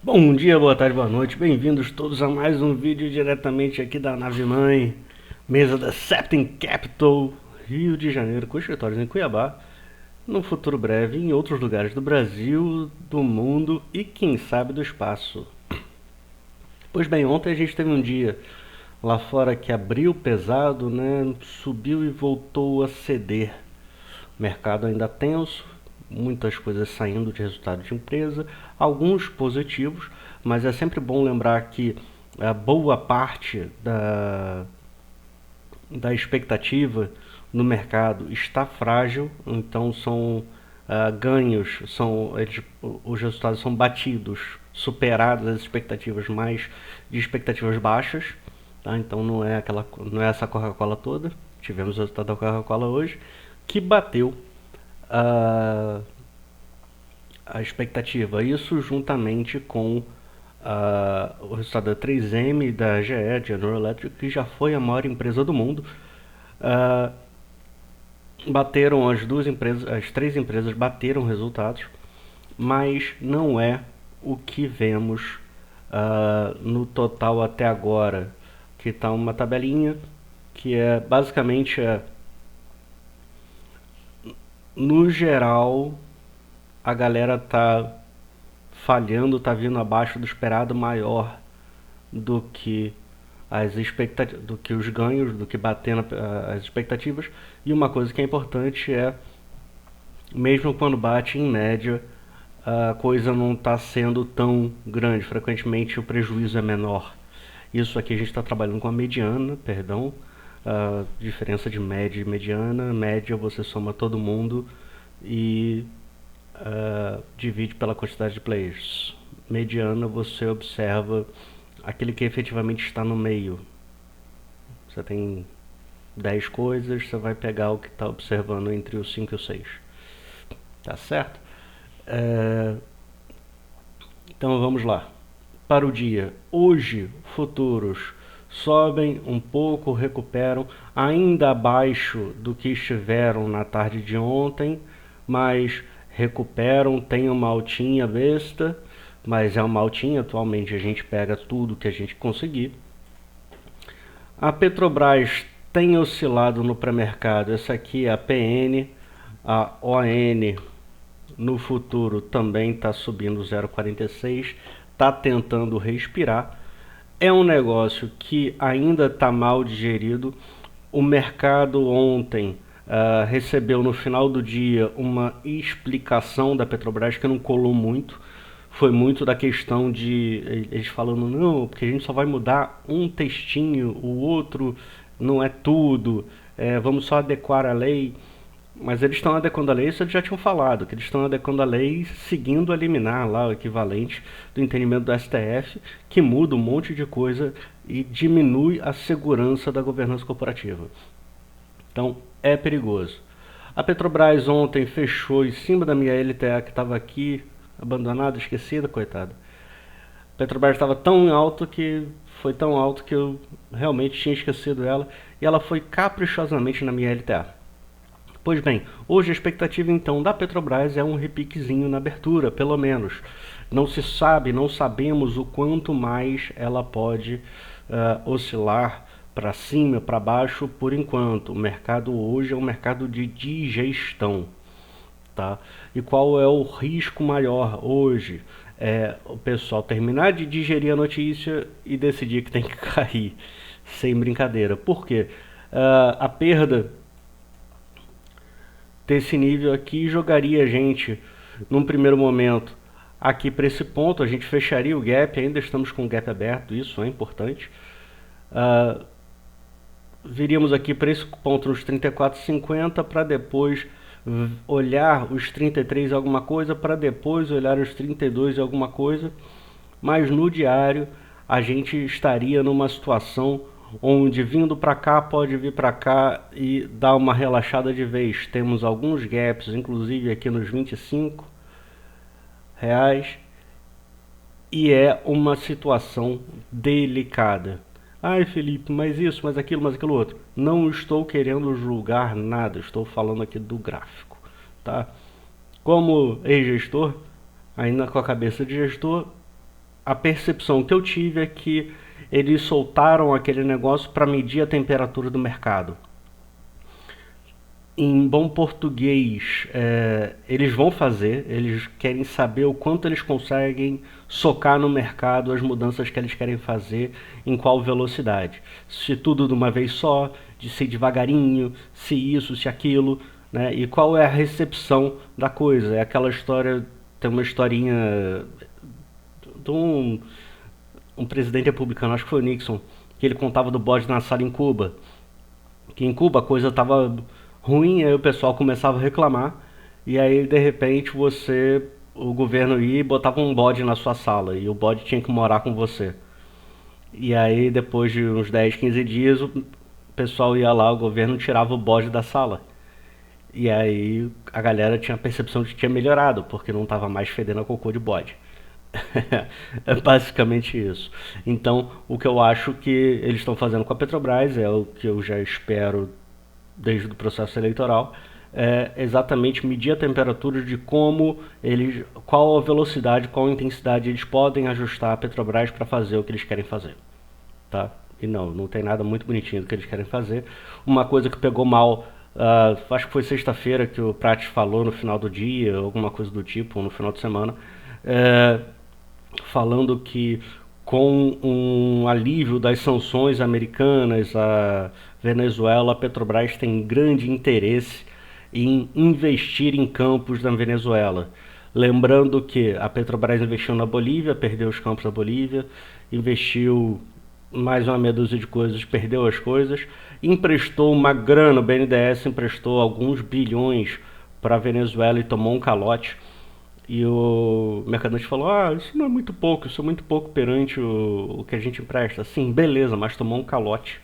Bom dia, boa tarde, boa noite, bem-vindos todos a mais um vídeo diretamente aqui da nave mãe, mesa da Septim Capital, Rio de Janeiro, com escritórios em Cuiabá, no futuro breve em outros lugares do Brasil, do mundo e quem sabe do espaço. Pois bem, ontem a gente teve um dia lá fora que abriu pesado, né, subiu e voltou a ceder. Mercado ainda tenso, muitas coisas saindo de resultado de empresa, alguns positivos, mas é sempre bom lembrar que a boa parte da expectativa no mercado está frágil, então são ganhos, os resultados são batidos, superadas as expectativas mais de expectativas baixas, tá? Então não é essa Coca-Cola toda. Tivemos o resultado da Coca-Cola hoje que bateu a, a expectativa. Isso juntamente com o resultado da 3M e da GE, General Electric, que já foi a maior empresa do mundo. Uh, Bateram as três empresas bateram resultados, mas não é o que vemos no total até agora, que está uma tabelinha que é basicamente no geral a galera tá falhando, tá vindo abaixo do esperado, maior do que do que os ganhos, do que batendo as expectativas. E uma coisa que é importante é, mesmo quando bate em média, a coisa não está sendo tão grande. Frequentemente o prejuízo é menor. Isso aqui a gente está trabalhando com a mediana, perdão, a diferença de média e mediana. Média você soma todo mundo e divide pela quantidade de players. Mediana você observa aquele que efetivamente está no meio. Você tem 10 coisas, você vai pegar o que está observando entre os 5 e os 6. Tá certo? Então vamos lá. Para o dia, hoje, futuros sobem um pouco, recuperam, ainda abaixo do que estiveram na tarde de ontem, mas recuperam, tem uma altinha besta, mas é uma altinha, atualmente a gente pega tudo que a gente conseguir. A Petrobras tem oscilado no pré-mercado, essa aqui é a PN, a ON no futuro também está subindo 0,46, está tentando respirar. É um negócio que ainda está mal digerido. O mercado ontem recebeu no final do dia uma explicação da Petrobras que não colou muito. Foi muito da questão de eles falando, não, porque a gente só vai mudar um textinho, o outro não é tudo, vamos só adequar a lei. Mas eles estão adequando a lei, isso eles já tinham falado, que eles estão adequando a lei seguindo a liminar lá, o equivalente do entendimento do STF, que muda um monte de coisa e diminui a segurança da governança corporativa. Então, é perigoso. A Petrobras ontem fechou em cima da minha LTA, que estava aqui, abandonada, esquecida, coitada. A Petrobras estava tão alto que foi tão alto que eu realmente tinha esquecido ela, e ela foi caprichosamente na minha LTA. Pois bem, hoje a expectativa então da Petrobras é um repiquezinho na abertura, pelo menos. Não se sabe, não sabemos o quanto mais ela pode oscilar para cima, para baixo por enquanto. O mercado hoje é um mercado de digestão. Tá? E qual é o risco maior hoje? É o pessoal terminar de digerir a notícia e decidir que tem que cair. Sem brincadeira. Por quê? A perda desse nível aqui jogaria a gente num primeiro momento aqui para esse ponto, a gente fecharia o gap, ainda estamos com o gap aberto, isso é importante. Viríamos aqui para esse ponto nos 34,50 para depois olhar os 33 alguma coisa, para depois olhar os 32 alguma coisa, mas no diário a gente estaria numa situação onde vindo para cá pode vir para cá e dar uma relaxada de vez. Temos alguns gaps, inclusive aqui nos 25 reais, e é uma situação delicada. Ai, Felipe, mas isso, mas aquilo outro. Não estou querendo julgar nada, estou falando aqui do gráfico, tá? Como ex-gestor, ainda com a cabeça de gestor, a percepção que eu tive é que eles soltaram aquele negócio para medir a temperatura do mercado. Em bom português, eles vão fazer, eles querem saber o quanto eles conseguem socar no mercado as mudanças que eles querem fazer, em qual velocidade. Se tudo de uma vez só, de ser devagarinho, se isso, se aquilo, né? E qual é a recepção da coisa. É aquela história, tem uma historinha de um presidente republicano, acho que foi o Nixon, que ele contava do bode na sala em Cuba. Que em Cuba a coisa estava ruim, aí o pessoal começava a reclamar, e aí de repente o governo ia e botava um bode na sua sala, e o bode tinha que morar com você. E aí depois de uns 10, 15 dias o pessoal ia lá, o governo tirava o bode da sala. E aí a galera tinha a percepção de que tinha melhorado, porque não estava mais fedendo a cocô de bode. É basicamente isso. Então, o que eu acho que eles estão fazendo com a Petrobras é o que eu já espero desde o processo eleitoral, é exatamente medir a temperatura de qual a velocidade, qual a intensidade eles podem ajustar a Petrobras para fazer o que eles querem fazer, tá? E não tem nada muito bonitinho do que eles querem fazer. Uma coisa que pegou mal, acho que foi sexta-feira que o Prats falou no final do dia, alguma coisa do tipo, ou no final de semana, falando que com um alívio das sanções americanas à Venezuela, a Petrobras tem grande interesse em investir em campos da Venezuela. Lembrando que a Petrobras investiu na Bolívia, perdeu os campos da Bolívia, investiu mais uma meia dúzia de coisas, perdeu as coisas, emprestou uma grana, o BNDES emprestou alguns bilhões para a Venezuela e tomou um calote. E o mercadante falou, isso não é muito pouco, isso é muito pouco perante o que a gente empresta. Sim, beleza, mas tomou um calote.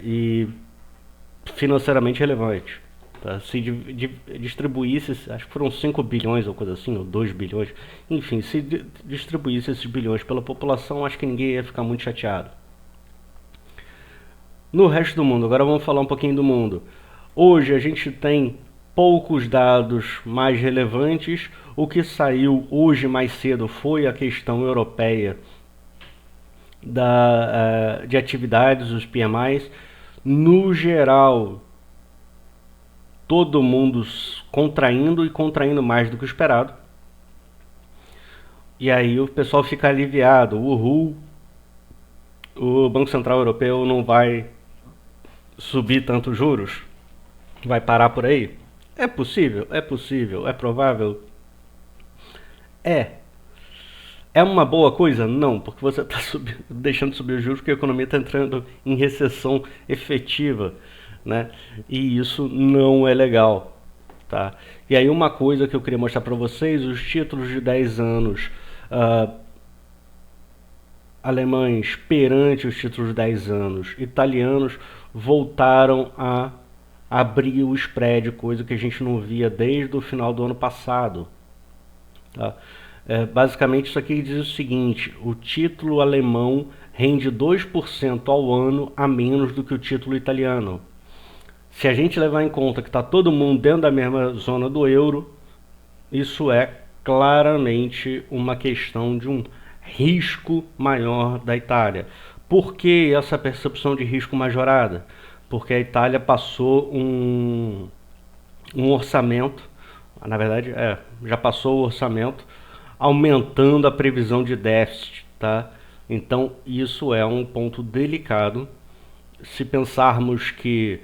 E financeiramente relevante. Tá? Se distribuísse, acho que foram 5 bilhões ou coisa assim, ou 2 bilhões. Enfim, se distribuísse esses bilhões pela população, acho que ninguém ia ficar muito chateado. No resto do mundo, agora vamos falar um pouquinho do mundo. Hoje a gente tem poucos dados mais relevantes. O que saiu hoje mais cedo foi a questão europeia de atividades, os PMIs. No geral, todo mundo contraindo e contraindo mais do que o esperado. E aí o pessoal fica aliviado. Uhul, o Banco Central Europeu não vai subir tanto juros. Vai parar por aí. É possível, é provável. É uma boa coisa? Não, porque você está deixando de subir os juros porque a economia está entrando em recessão efetiva, né? E isso não é legal, tá? E aí uma coisa que eu queria mostrar para vocês, os títulos de 10 anos alemães perante os títulos de 10 anos italianos voltaram a abrir o spread, coisa que a gente não via desde o final do ano passado. Tá? Basicamente isso aqui diz o seguinte, o título alemão rende 2% ao ano a menos do que o título italiano. Se a gente levar em conta que está todo mundo dentro da mesma zona do euro, isso é claramente uma questão de um risco maior da Itália. Por que essa percepção de risco majorada? Porque a Itália passou um orçamento, na verdade já passou o orçamento, aumentando a previsão de déficit, tá? Então isso é um ponto delicado. Se pensarmos que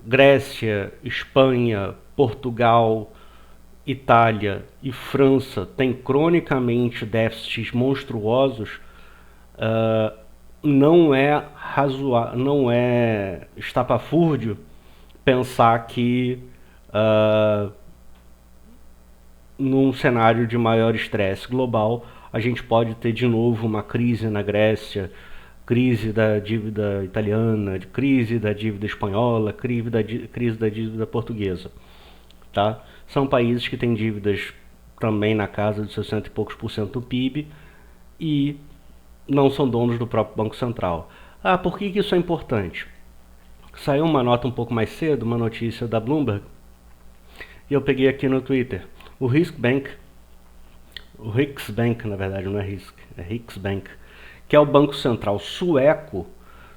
Grécia, Espanha, Portugal, Itália e França têm cronicamente déficits monstruosos, não é estapafúrdio pensar que num cenário de maior estresse global a gente pode ter de novo uma crise na Grécia, crise da dívida italiana, crise da dívida espanhola, crise da dívida portuguesa, tá? São países que têm dívidas também na casa de 60 e poucos por cento do PIB e não são donos do próprio Banco Central. Por que isso é importante? Saiu uma nota um pouco mais cedo, uma notícia da Bloomberg, e eu peguei aqui no Twitter. O Risk Bank, o Riksbank, na verdade, não é Riksbank, que é o Banco Central sueco,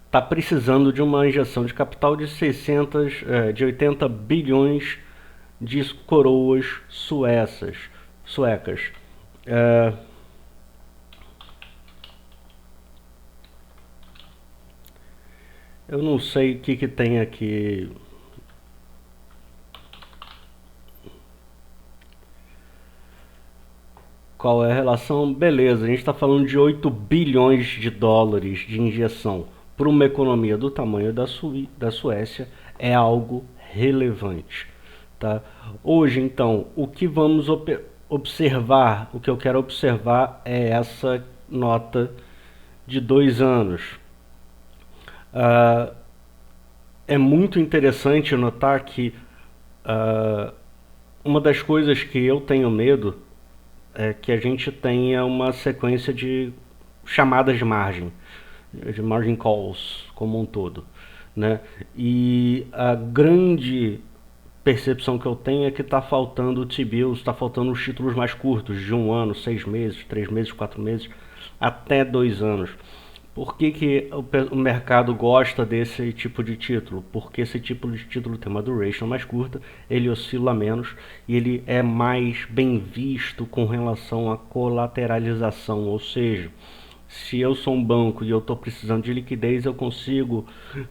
está precisando de uma injeção de capital de 80 bilhões de coroas suecas. Eu não sei o que tem aqui. Qual é a relação? Beleza, a gente está falando de 8 bilhões de dólares de injeção para uma economia do tamanho da Suécia, é algo relevante. Tá? Hoje, então, o que vamos observar, o que eu quero observar é essa nota de 2 anos. É muito interessante notar que uma das coisas que eu tenho medo é que a gente tenha uma sequência de chamadas de margin calls como um todo, né? E a grande percepção que eu tenho é que está faltando T-bills, está faltando os títulos mais curtos, de 1 ano, 6 meses, 3 meses, 4 meses, até 2 anos. Por que o mercado gosta desse tipo de título? Porque esse tipo de título tem uma duration mais curta, ele oscila menos e ele é mais bem visto com relação à colateralização, ou seja, se eu sou um banco e eu estou precisando de liquidez, eu consigo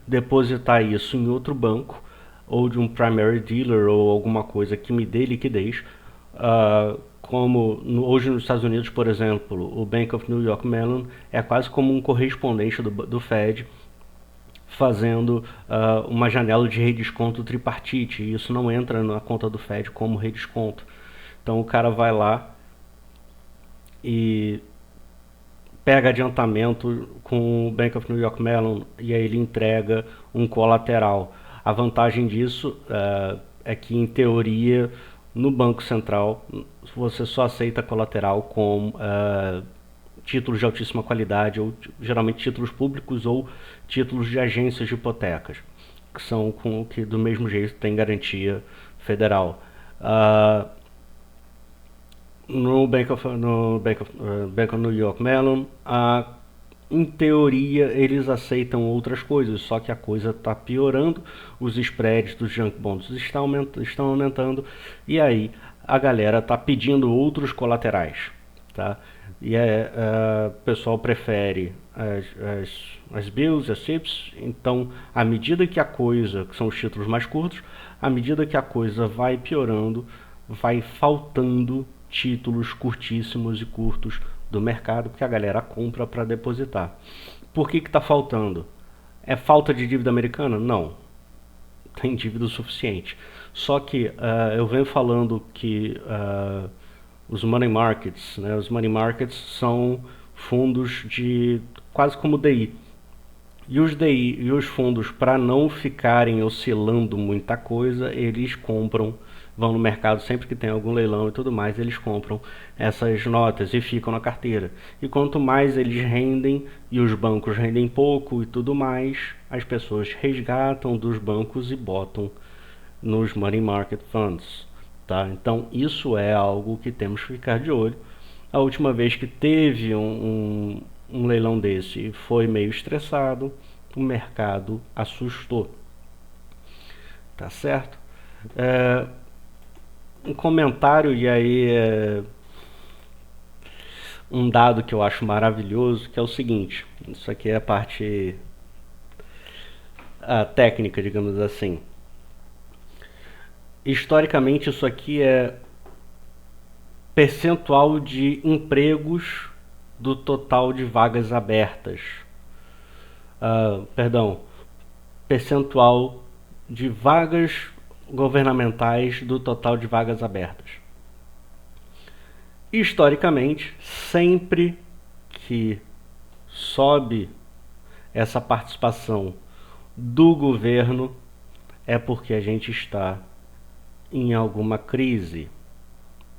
depositar isso em outro banco ou de um primary dealer ou alguma coisa que me dê liquidez, como hoje nos Estados Unidos, por exemplo, o Bank of New York Mellon é quase como um correspondente do Fed fazendo uma janela de redesconto tripartite, e isso não entra na conta do Fed como redesconto. Então o cara vai lá e pega adiantamento com o Bank of New York Mellon e aí ele entrega um colateral. A vantagem disso é que, em teoria, no Banco Central, você só aceita colateral com títulos de altíssima qualidade, ou geralmente títulos públicos ou títulos de agências de hipotecas, que são com que do mesmo jeito tem garantia federal. No Bank of New York Mellon, em teoria eles aceitam outras coisas, só que a coisa está piorando, os spreads dos junk bonds estão aumentando, e aí a galera está pedindo outros colaterais, tá? E o pessoal prefere as bills, as chips. Então, à medida que a coisa, que são os títulos mais curtos, à medida que a coisa vai piorando, vai faltando títulos curtíssimos e curtos do mercado, porque a galera compra para depositar. Por que está faltando? É falta de dívida americana? Não. Tem dívida o suficiente. Só que eu venho falando que os money markets, né, os money markets são fundos de quase como DI. E os DI e os fundos, para não ficarem oscilando muita coisa, eles compram, vão no mercado sempre que tem algum leilão e tudo mais, eles compram essas notas e ficam na carteira. E quanto mais eles rendem, e os bancos rendem pouco e tudo mais, as pessoas resgatam dos bancos e botam nos money market funds. Tá? Então isso é algo que temos que ficar de olho. A última vez que teve um leilão desse foi meio estressado, o mercado assustou. Tá certo? Um comentário, e aí um dado que eu acho maravilhoso, que é o seguinte, isso aqui é a parte técnica, digamos assim. Historicamente, isso aqui é percentual de empregos do total de vagas abertas. Percentual de vagas governamentais do total de vagas abertas. Historicamente, sempre que sobe essa participação do governo, é porque a gente está em alguma crise,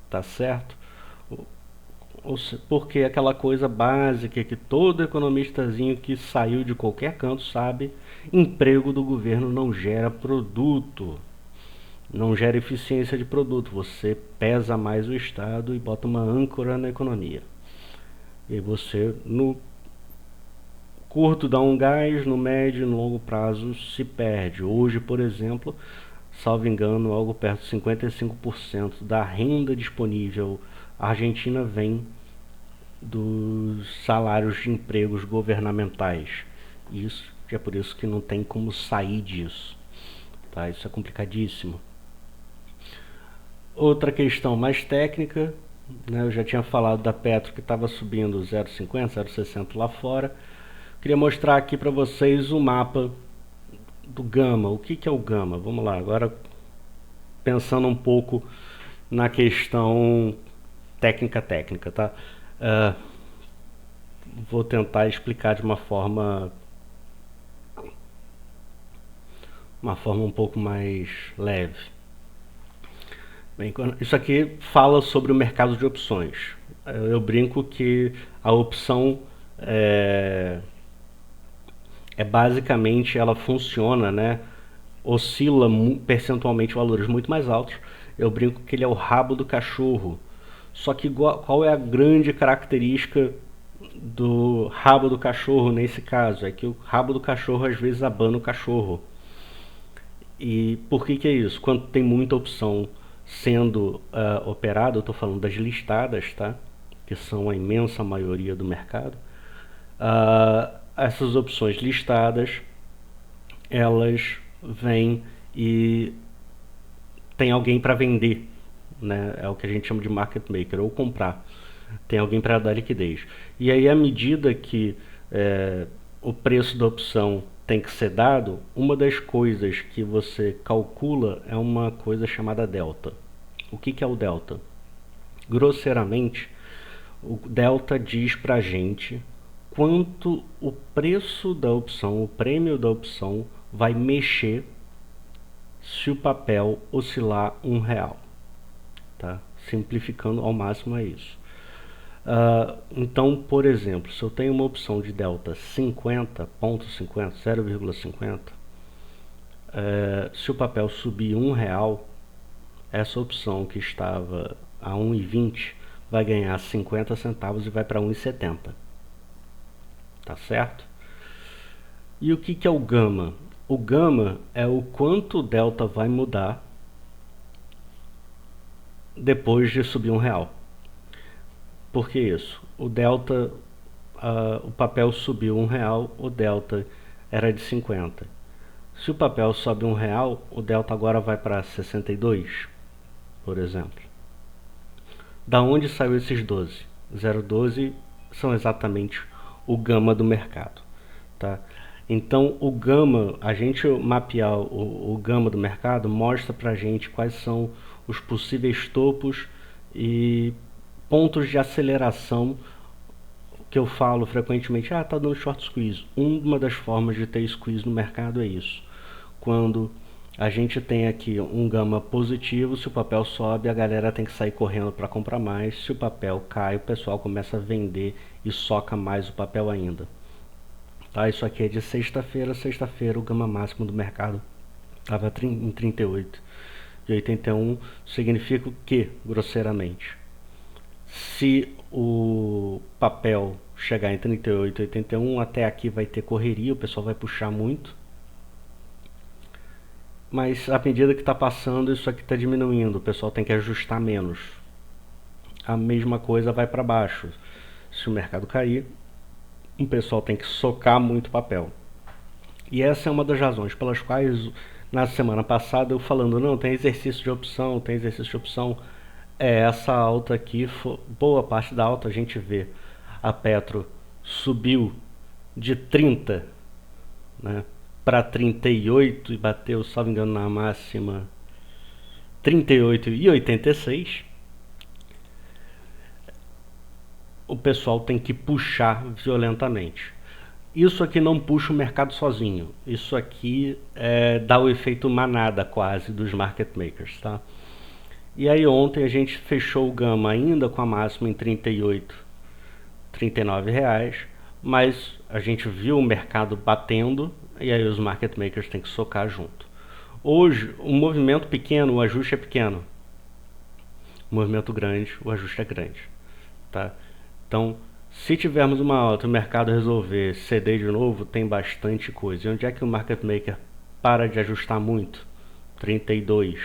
tá certo? Porque aquela coisa básica que todo economistazinho que saiu de qualquer canto sabe, emprego do governo não gera produto, não gera eficiência de produto, você pesa mais o Estado e bota uma âncora na economia. E você, no curto, dá um gás, no médio e no longo prazo se perde. Hoje, por exemplo, salvo engano, algo perto de 55% da renda disponível argentina vem dos salários de empregos governamentais. Isso é por isso que não tem como sair disso. Tá? Isso é complicadíssimo. Outra questão mais técnica, né, eu já tinha falado da Petro que estava subindo 0,50, 0,60 lá fora. Queria mostrar aqui para vocês o mapa do Gama. O que é o Gama? Vamos lá, agora pensando um pouco na questão técnica, tá? Vou tentar explicar de uma forma um pouco mais leve. Bem, isso aqui fala sobre o mercado de opções. Eu brinco que a opção é basicamente, ela funciona, né? Oscila percentualmente valores muito mais altos. Eu brinco que ele é o rabo do cachorro. Só que qual é a grande característica do rabo do cachorro nesse caso? É que o rabo do cachorro às vezes abana o cachorro. E por que é isso? Quando tem muita opção sendo operada, eu estou falando das listadas, tá? Que são a imensa maioria do mercado. Essas opções listadas, elas vêm e tem alguém para vender, né? É o que a gente chama de market maker, ou comprar. Tem alguém para dar liquidez. E aí, à medida que o preço da opção tem que ser dado, uma das coisas que você calcula é uma coisa chamada delta. O que é o delta? Grosseiramente, o delta diz para a gente quanto o preço da opção, o prêmio da opção, vai mexer se o papel oscilar R$1. Tá? Simplificando ao máximo é isso. Então, por exemplo, se eu tenho uma opção de delta 50,50, 0,50, se o papel subir R$1, essa opção que estava a 1,20 vai ganhar 50 centavos e vai para 1,70. Tá certo? E o que é o gama? O gama é o quanto o delta vai mudar depois de subir R$1. Por que isso? O delta, o papel subiu R$1, o delta era de 50. Se o papel sobe R$1, o delta agora vai para 62, por exemplo. Da onde saiu esses 12? 0,12 são exatamente o gama do mercado. Tá? Então, o gama, a gente mapear o gama do mercado mostra para a gente quais são os possíveis topos e pontos de aceleração que eu falo frequentemente. Tá dando short squeeze. Uma das formas de ter squeeze no mercado é isso. Quando a gente tem aqui um gama positivo, se o papel sobe, a galera tem que sair correndo para comprar mais. Se o papel cai, o pessoal começa a vender e soca mais o papel ainda. Tá? Isso aqui é de sexta-feira. Sexta-feira o gama máximo do mercado estava em 38,81. Significa o que, grosseiramente? Se o papel chegar em 38,81, até aqui vai ter correria, o pessoal vai puxar muito. Mas à medida que está passando, isso aqui está diminuindo, o pessoal tem que ajustar menos. A mesma coisa vai para baixo. Se o mercado cair, o pessoal tem que socar muito papel. E essa é uma das razões pelas quais, na semana passada, eu falando, não, tem exercício de opção, essa alta aqui, boa parte da alta a gente vê. A Petro subiu de 30, né, para 38 e bateu, salvo engano, na máxima 38,86. O pessoal tem que puxar violentamente. Isso aqui não puxa o mercado sozinho. Isso aqui dá o efeito manada quase dos market makers, tá? E aí ontem a gente fechou o gama ainda com a máxima em 38, 39 reais, mas a gente viu o mercado batendo e aí os market makers têm que socar junto. Hoje, um movimento pequeno, o ajuste é pequeno. Um movimento grande, o ajuste é grande. Tá? Então, se tivermos uma alta e o mercado resolver ceder de novo, tem bastante coisa. E onde é que o market maker para de ajustar muito? 32.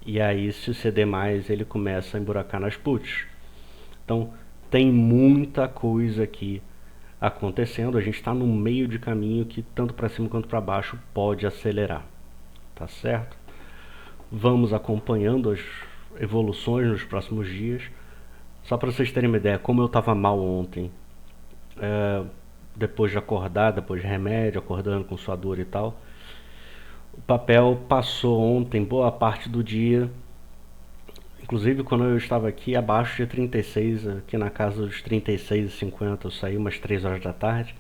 E aí, se ceder mais, ele começa a emburacar nas puts. Então, tem muita coisa aqui acontecendo. A gente está no meio de caminho que, tanto para cima quanto para baixo, pode acelerar. Tá certo? Vamos acompanhando as evoluções nos próximos dias. Só para vocês terem uma ideia, como eu estava mal ontem, depois de acordar, depois de remédio, acordando com sua dor e tal, o papel passou ontem boa parte do dia, inclusive quando eu estava aqui abaixo de 36, aqui na casa dos 36,50, eu saí umas 3 horas da tarde.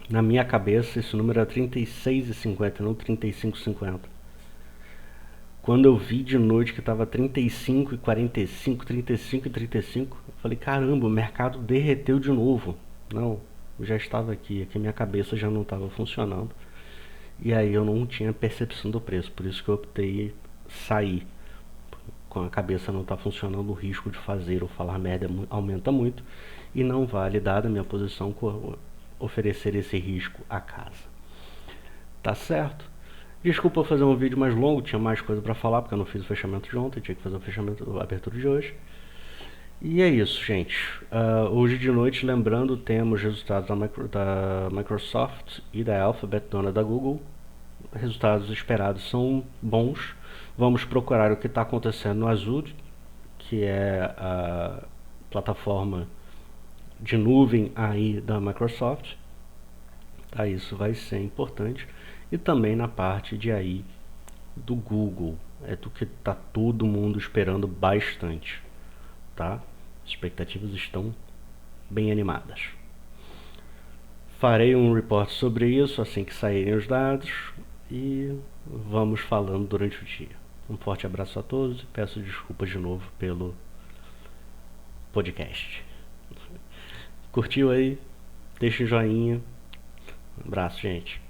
Na minha cabeça esse número era 36,50, não 35,50. Quando eu vi de noite que estava 35,45, 35,35, eu falei, caramba, o mercado derreteu de novo. Não, eu já estava aqui, minha cabeça já não estava funcionando. E aí eu não tinha percepção do preço, por isso que eu optei sair. Com a cabeça não está funcionando, o risco de fazer ou falar merda aumenta muito. E não vale, dada a minha posição, oferecer esse risco à casa. Tá certo? Desculpa fazer um vídeo mais longo, tinha mais coisa para falar, porque eu não fiz o fechamento de ontem, tinha que fazer o fechamento, a abertura de hoje. E é isso, gente. Hoje de noite, lembrando, temos resultados da Microsoft e da Alphabet, dona da Google. Resultados esperados são bons. Vamos procurar o que está acontecendo no Azure, que é a plataforma de nuvem aí da Microsoft. Tá, isso vai ser importante. E também na parte de aí do Google, é do que está todo mundo esperando bastante, tá? As expectativas estão bem animadas. Farei um report sobre isso assim que saírem os dados e vamos falando durante o dia. Um forte abraço a todos e peço desculpas de novo pelo podcast. Curtiu aí? Deixa um joinha. Um abraço, gente.